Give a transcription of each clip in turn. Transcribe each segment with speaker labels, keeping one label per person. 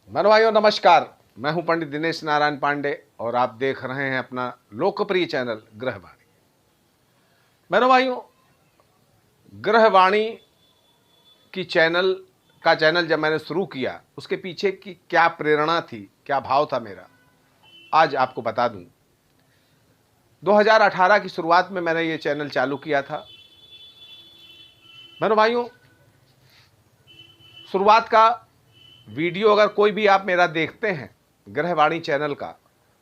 Speaker 1: मेरे भाइयों नमस्कार। मैं हूं पंडित दिनेश नारायण पांडे और आप देख रहे हैं अपना लोकप्रिय चैनल ग्रहवाणी। मेरे भाइयों, ग्रहवाणी की चैनल जब मैंने शुरू किया, उसके पीछे की क्या प्रेरणा थी, क्या भाव था मेरा, आज आपको बता दूं। 2018 की शुरुआत में मैंने ये चैनल चालू किया था। मेरे भाइयों, शुरुआत का वीडियो अगर कोई भी आप मेरा देखते हैं ग्रहवाणी चैनल का,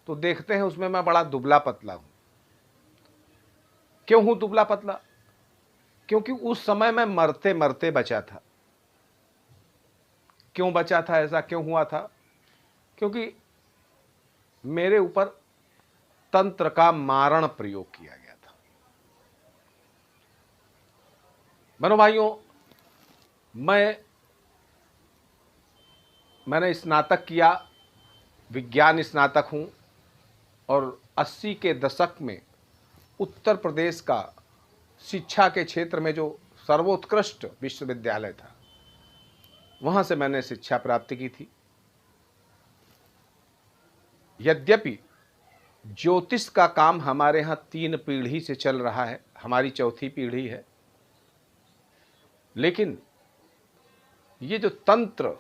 Speaker 1: तो देखते हैं उसमें मैं बड़ा दुबला पतला हूं। क्यों हूं दुबला पतला? क्योंकि उस समय मैं मरते मरते बचा था। क्यों बचा था? ऐसा क्यों हुआ था? क्योंकि मेरे ऊपर तंत्र का मारण प्रयोग किया गया था। बहनों भाइयों, मैंने स्नातक किया, विज्ञान स्नातक हूं और 80 के दशक में उत्तर प्रदेश का शिक्षा के क्षेत्र में जो सर्वोत्कृष्ट विश्वविद्यालय था, वहां से मैंने शिक्षा प्राप्त की थी। यद्यपि ज्योतिष का काम हमारे यहाँ 3 पीढ़ी से चल रहा है, हमारी चौथी पीढ़ी है, लेकिन ये जो तंत्र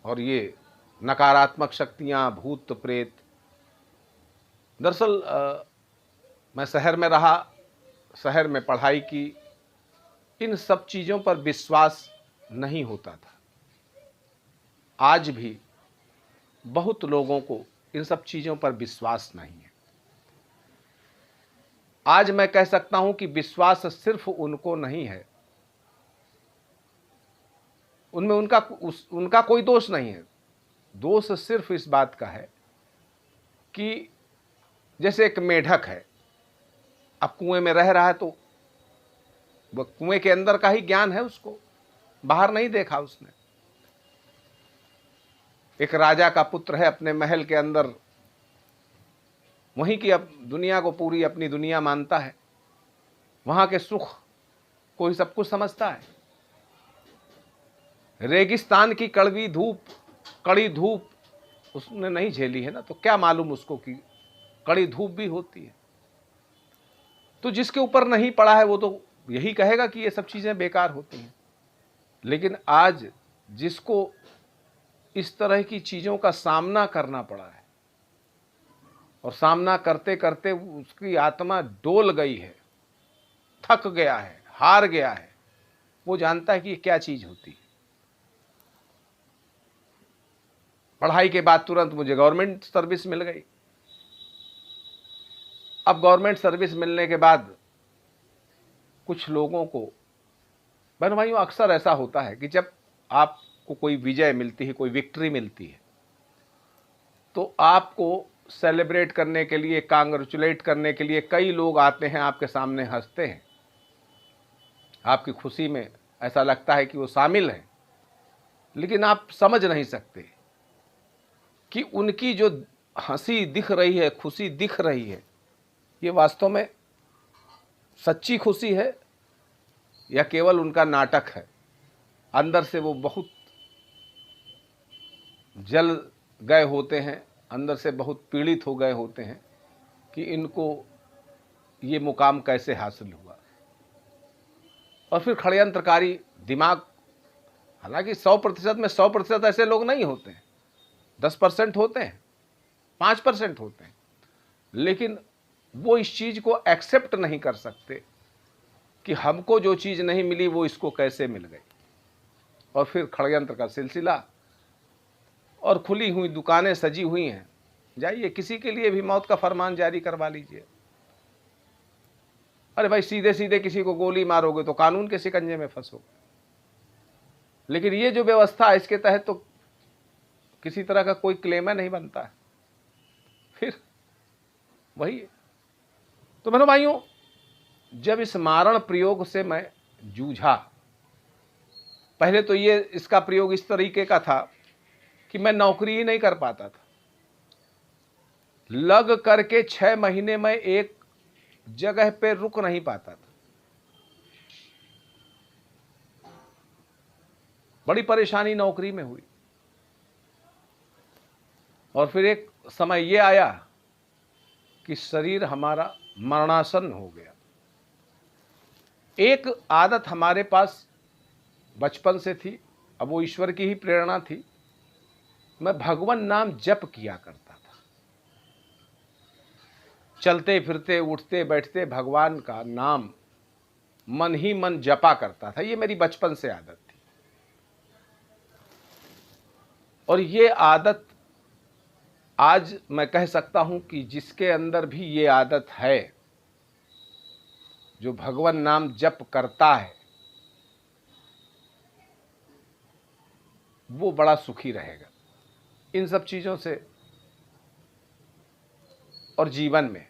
Speaker 1: और ये नकारात्मक शक्तियाँ, भूत प्रेत, दरअसल मैं शहर में रहा, शहर में पढ़ाई की, इन सब चीज़ों पर विश्वास नहीं होता था। आज भी बहुत लोगों को इन सब चीज़ों पर विश्वास नहीं है। आज मैं कह सकता हूं कि विश्वास सिर्फ उनको नहीं है, उनमें उनका कोई दोष नहीं है। दोष सिर्फ इस बात का है कि जैसे एक मेढक है, अब कुएं में रह रहा है तो वह कुएं के अंदर का ही ज्ञान है, उसको बाहर नहीं देखा उसने। एक राजा का पुत्र है, अपने महल के अंदर वहीं की अब दुनिया को पूरी अपनी दुनिया मानता है, वहां के सुख को ही सब कुछ समझता है। रेगिस्तान की कड़ी धूप उसने नहीं झेली है ना, तो क्या मालूम उसको कि कड़ी धूप भी होती है। तो जिसके ऊपर नहीं पड़ा है वो तो यही कहेगा कि ये सब चीजें बेकार होती हैं। लेकिन आज जिसको इस तरह की चीजों का सामना करना पड़ा है और सामना करते करते उसकी आत्मा डोल गई है, थक गया है, हार गया है, वो जानता है कि ये क्या चीज होती है। पढ़ाई के बाद तुरंत मुझे गवर्नमेंट सर्विस मिल गई। अब गवर्नमेंट सर्विस मिलने के बाद कुछ लोगों को, बहन भाइयों, अक्सर ऐसा होता है कि जब आपको कोई विजय मिलती है, कोई विक्ट्री मिलती है, तो आपको सेलिब्रेट करने के लिए, कांग्रेचुलेट करने के लिए कई लोग आते हैं, आपके सामने हंसते हैं, आपकी खुशी में ऐसा लगता है कि वो शामिल हैं। लेकिन आप समझ नहीं सकते कि उनकी जो हंसी दिख रही है, खुशी दिख रही है, ये वास्तव में सच्ची खुशी है या केवल उनका नाटक है। अंदर से वो बहुत जल गए होते हैं, अंदर से बहुत पीड़ित हो गए होते हैं कि इनको ये मुकाम कैसे हासिल हुआ। और फिर षड्यंत्रकारी दिमाग, हालांकि 100% में 100% ऐसे लोग नहीं होते हैं, 10% होते हैं, 5% होते हैं, लेकिन वो इस चीज को एक्सेप्ट नहीं कर सकते कि हमको जो चीज नहीं मिली वो इसको कैसे मिल गई। और फिर षड्यंत्र का सिलसिला, और खुली हुई दुकानें सजी हुई हैं। जाइए किसी के लिए भी मौत का फरमान जारी करवा लीजिए। अरे भाई, सीधे सीधे किसी को गोली मारोगे तो कानून के शिकंजे में फंसोगे। लेकिन ये जो व्यवस्था है, इसके तहत तो किसी तरह का कोई क्लेम नहीं बनता है। फिर वही है। तो मेरे भाइयों, जब इस मारण प्रयोग से मैं जूझा, पहले तो ये इसका प्रयोग इस तरीके का था कि मैं नौकरी ही नहीं कर पाता था। लग करके 6 महीने में एक जगह पे रुक नहीं पाता था। बड़ी परेशानी नौकरी में हुई। और फिर एक समय ये आया कि शरीर हमारा मरणासन हो गया। एक आदत हमारे पास बचपन से थी, अब वो ईश्वर की ही प्रेरणा थी। मैं भगवान नाम जप किया करता था, चलते फिरते उठते बैठते भगवान का नाम मन ही मन जपा करता था। ये मेरी बचपन से आदत थी, और ये आदत आज मैं कह सकता हूं कि जिसके अंदर भी ये आदत है, जो भगवान नाम जप करता है, वो बड़ा सुखी रहेगा इन सब चीजों से। और जीवन में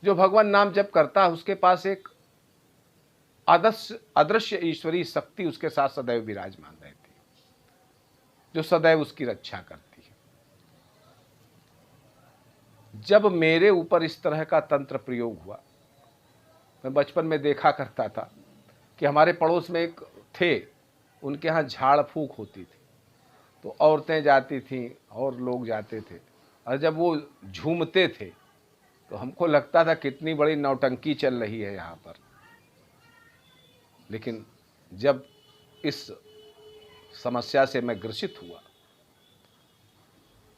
Speaker 1: जो भगवान नाम जप करता है, उसके पास एक अदृश्य ईश्वरीय शक्ति उसके साथ सदैव विराजमान रहती है, जो सदैव उसकी रक्षा करती है। जब मेरे ऊपर इस तरह का तंत्र प्रयोग हुआ, मैं बचपन में देखा करता था कि हमारे पड़ोस में एक थे, उनके यहाँ झाड़ फूक होती थी, तो औरतें जाती थीं और लोग जाते थे, और जब वो झूमते थे तो हमको लगता था कितनी बड़ी नौटंकी चल रही है यहाँ पर। लेकिन जब इस समस्या से मैं ग्रसित हुआ,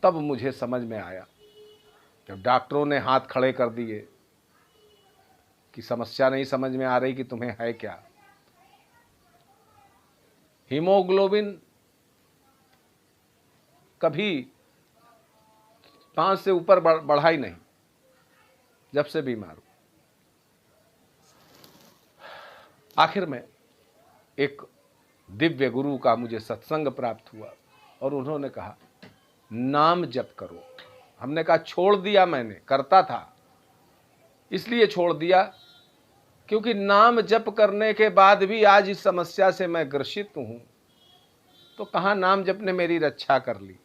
Speaker 1: तब मुझे समझ में आया, जब डॉक्टरों ने हाथ खड़े कर दिए कि समस्या नहीं समझ में आ रही कि तुम्हें है क्या, हीमोग्लोबिन कभी 5 से ऊपर बढ़ा ही नहीं जब से बीमार हूं। आखिर में एक दिव्य गुरु का मुझे सत्संग प्राप्त हुआ, और उन्होंने कहा नाम जप करो। हमने कहा छोड़ दिया, मैंने करता था, इसलिए छोड़ दिया क्योंकि नाम जप करने के बाद भी आज इस समस्या से मैं ग्रसित हूं, तो कहां नाम जप ने मेरी रक्षा कर ली।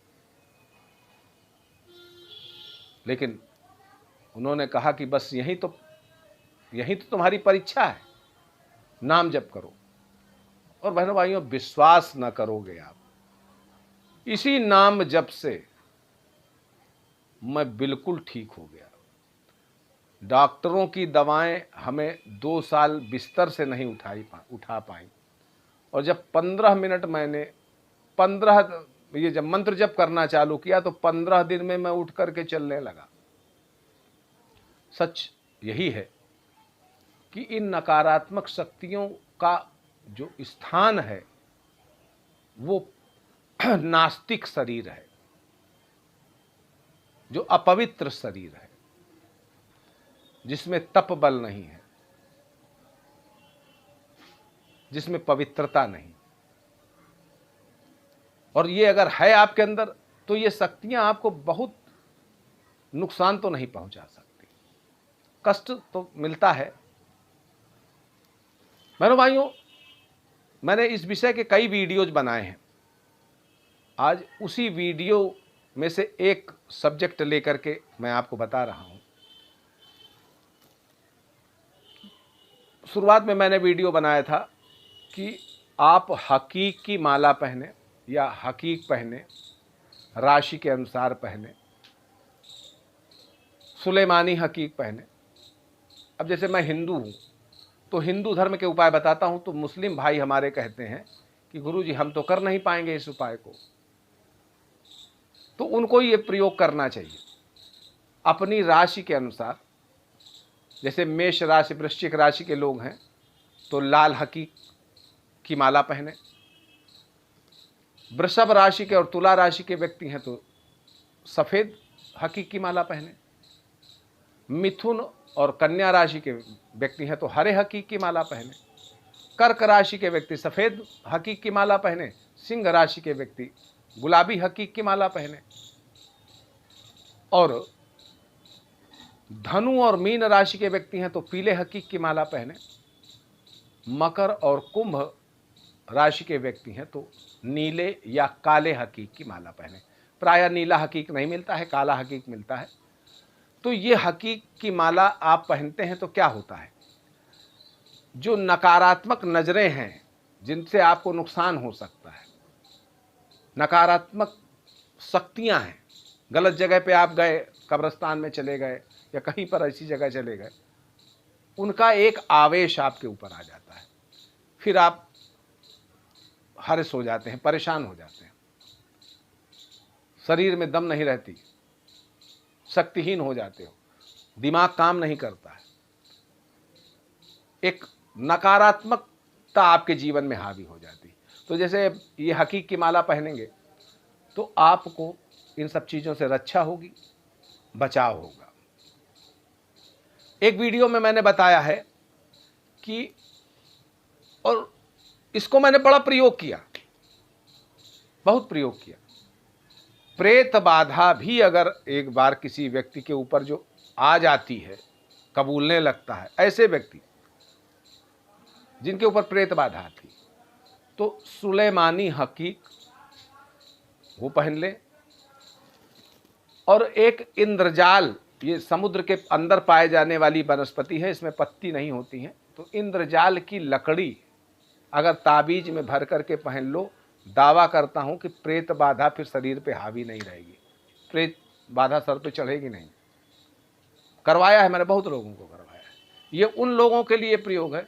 Speaker 1: लेकिन उन्होंने कहा कि बस यही तो तुम्हारी परीक्षा है, नाम जप करो। और बहनों भाइयों, विश्वास न करोगे आप, इसी नाम जप से मैं बिल्कुल ठीक हो गया। डॉक्टरों की दवाएं हमें 2 साल बिस्तर से नहीं उठा पाई, और जब 15 मिनट मैंने ये जब मंत्र जप करना चालू किया, तो 15 दिन में मैं उठ करके चलने लगा। सच यही है कि इन नकारात्मक शक्तियों का जो स्थान है, वो नास्तिक शरीर है, जो अपवित्र शरीर है, जिसमें तप बल नहीं है, जिसमें पवित्रता नहीं। और ये अगर है आपके अंदर, तो ये शक्तियां आपको बहुत नुकसान तो नहीं पहुंचा सकती, कष्ट तो मिलता है। बहनों भाइयों, मैंने इस विषय के कई वीडियोज बनाए हैं। आज उसी वीडियो में से एक सब्जेक्ट लेकर के मैं आपको बता रहा हूं। शुरुआत में मैंने वीडियो बनाया था कि आप हकीक की माला पहने या हकीक पहने, राशि के अनुसार पहने, सुलेमानी हकीक पहने। अब जैसे मैं हिंदू हूं, तो हिंदू धर्म के उपाय बताता हूं, तो मुस्लिम भाई हमारे कहते हैं कि गुरुजी हम तो कर नहीं पाएंगे इस उपाय को, तो उनको ये प्रयोग करना चाहिए अपनी राशि के अनुसार। जैसे मेष राशि, वृश्चिक राशि के लोग हैं तो लाल हकीक की माला पहने, वृषभ राशि के और तुला राशि के व्यक्ति हैं तो सफेद हकीक की माला पहने, मिथुन और कन्या राशि के व्यक्ति हैं तो हरे हकीक की माला पहने, कर्क राशि के व्यक्ति सफेद हकीक की माला पहने, सिंह राशि के व्यक्ति गुलाबी हकीक की माला पहने, और धनु और मीन राशि के व्यक्ति हैं तो पीले हकीक की माला पहने, मकर और कुंभ राशि के व्यक्ति हैं तो नीले या काले हकीक की माला पहने। प्रायः नीला हकीक नहीं मिलता है, काला हकीक मिलता है। तो ये हकीक की माला आप पहनते हैं तो क्या होता है, जो नकारात्मक नजरें हैं जिनसे आपको नुकसान हो सकता है, नकारात्मक शक्तियां हैं। गलत जगह पे आप गए, कब्रिस्तान में चले गए या कहीं पर ऐसी जगह चले गए, उनका एक आवेश आपके ऊपर आ जाता है, फिर आप हर्ष हो जाते हैं, परेशान हो जाते हैं, शरीर में दम नहीं रहती, शक्तिहीन हो जाते हो, दिमाग काम नहीं करता है, एक नकारात्मकता आपके जीवन में हावी हो जाती है। तो जैसे ये हकीक की माला पहनेंगे तो आपको इन सब चीज़ों से रक्षा होगी, बचाव होगा। एक वीडियो में मैंने बताया है कि, और इसको मैंने बड़ा प्रयोग किया, बहुत प्रयोग किया, प्रेत बाधा भी अगर एक बार किसी व्यक्ति के ऊपर जो आ जाती है, कबूलने लगता है, ऐसे व्यक्ति जिनके ऊपर प्रेत बाधा थी, तो सुलेमानी हकीक वो पहन ले, और एक इंद्रजाल, ये समुद्र के अंदर पाए जाने वाली वनस्पति है, इसमें पत्ती नहीं होती हैं, तो इंद्रजाल की लकड़ी अगर ताबीज में भर करके पहन लो, दावा करता हूं कि प्रेत बाधा फिर शरीर पे हावी नहीं रहेगी, प्रेत बाधा सर पे चढ़ेगी नहीं। करवाया है मैंने, बहुत लोगों को करवाया है। ये उन लोगों के लिए प्रयोग है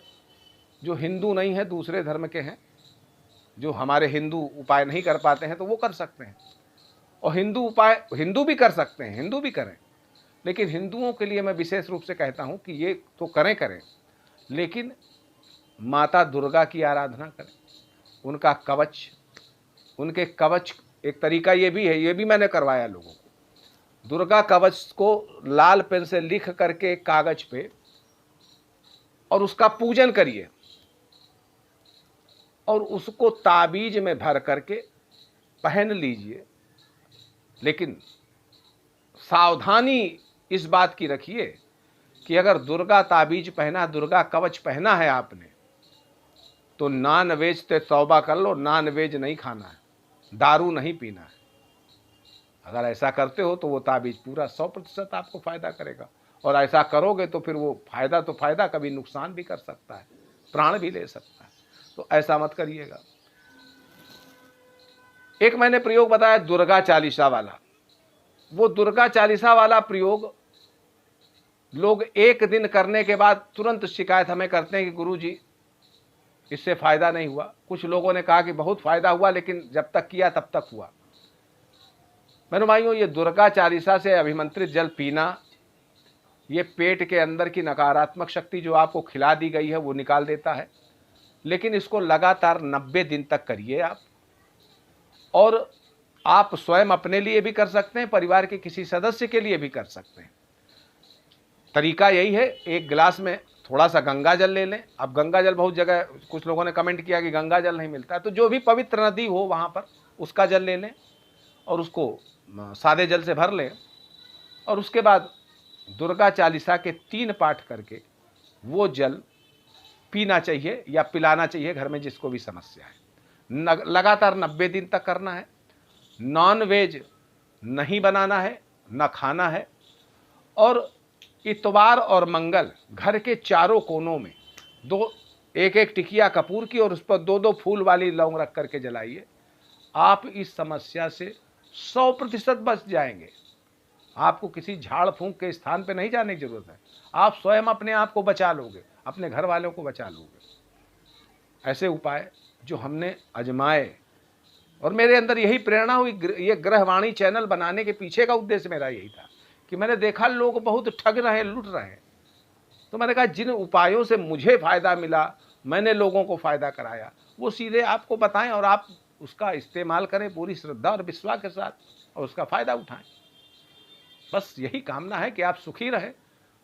Speaker 1: जो हिंदू नहीं है, दूसरे धर्म के हैं, जो हमारे हिंदू उपाय नहीं कर पाते हैं, तो वो कर सकते हैं। और हिंदू उपाय हिंदू भी कर सकते हैं, हिंदू भी करें, लेकिन हिंदुओं के लिए मैं विशेष रूप से कहता हूं कि ये तो करें, लेकिन माता दुर्गा की आराधना करें, उनका कवच, उनके कवच, एक तरीका ये भी है, ये भी मैंने करवाया लोगों को। दुर्गा कवच को लाल पेन से लिख करके कागज पे, और उसका पूजन करिए, और उसको ताबीज में भर करके पहन लीजिए। लेकिन सावधानी इस बात की रखिए कि अगर दुर्गा ताबीज पहना, दुर्गा कवच पहना है आपने, तो नॉन वेज से तौबा कर लो, नॉन वेज नहीं खाना है, दारू नहीं पीना है। अगर ऐसा करते हो तो वो ताबीज पूरा 100% आपको फायदा करेगा, और ऐसा करोगे तो फिर वो फायदा तो फायदा, कभी नुकसान भी कर सकता है, प्राण भी ले सकता है, तो ऐसा मत करिएगा। एक मैंने प्रयोग बताया दुर्गा चालीसा वाला, वो दुर्गा चालीसा वाला प्रयोग लोग एक दिन करने के बाद तुरंत शिकायत हमें करते हैं कि गुरुजी इससे फायदा नहीं हुआ। कुछ लोगों ने कहा कि बहुत फायदा हुआ, लेकिन जब तक किया तब तक हुआ। मेरे भाइयों, ये दुर्गा चालीसा से अभिमंत्रित जल पीना, ये पेट के अंदर की नकारात्मक शक्ति जो आपको खिला दी गई है वो निकाल देता है। लेकिन इसको लगातार 90 दिन तक करिए आप, और आप स्वयं अपने लिए भी कर सकते हैं, परिवार के किसी सदस्य के लिए भी कर सकते हैं। तरीका यही है, एक गिलास में थोड़ा सा गंगा जल ले लें। अब गंगा जल बहुत जगह, कुछ लोगों ने कमेंट किया कि गंगा जल नहीं मिलता है, तो जो भी पवित्र नदी हो वहाँ पर उसका जल ले लें, और उसको सादे जल से भर लें, और उसके बाद दुर्गा चालीसा के 3 पाठ करके वो जल पीना चाहिए या पिलाना चाहिए घर में जिसको भी समस्या है। लगातार 90 दिन तक करना है। नॉन वेज नहीं बनाना है, न खाना है, और इतवार और मंगल घर के चारों कोनों में एक एक टिकिया कपूर की, और उस पर 2-2 फूल वाली लौंग रख करके जलाइए। आप इस समस्या से 100% बच जाएंगे। आपको किसी झाड़ फूंक के स्थान पे नहीं जाने की जरूरत है, आप स्वयं अपने आप को बचा लोगे, अपने घर वालों को बचा लोगे। ऐसे उपाय जो हमने आजमाए, और मेरे अंदर यही प्रेरणा हुई, ये ग्रहवाणी चैनल बनाने के पीछे का उद्देश्य मेरा यही था कि मैंने देखा लोग बहुत ठग रहे हैं, लूट रहे हैं, तो मैंने कहा जिन उपायों से मुझे फायदा मिला, मैंने लोगों को फायदा कराया, वो सीधे आपको बताएं, और आप उसका इस्तेमाल करें पूरी श्रद्धा और विश्वास के साथ, और उसका फायदा उठाएं। बस यही कामना है कि आप सुखी रहें।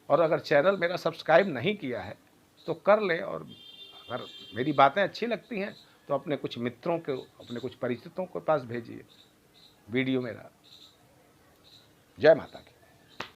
Speaker 1: और अगर चैनल मेरा सब्सक्राइब नहीं किया है तो कर लें, और अगर मेरी बातें अच्छी लगती हैं तो अपने कुछ मित्रों को, अपने कुछ परिचितों के पास भेजिए वीडियो मेरा। जय माता की।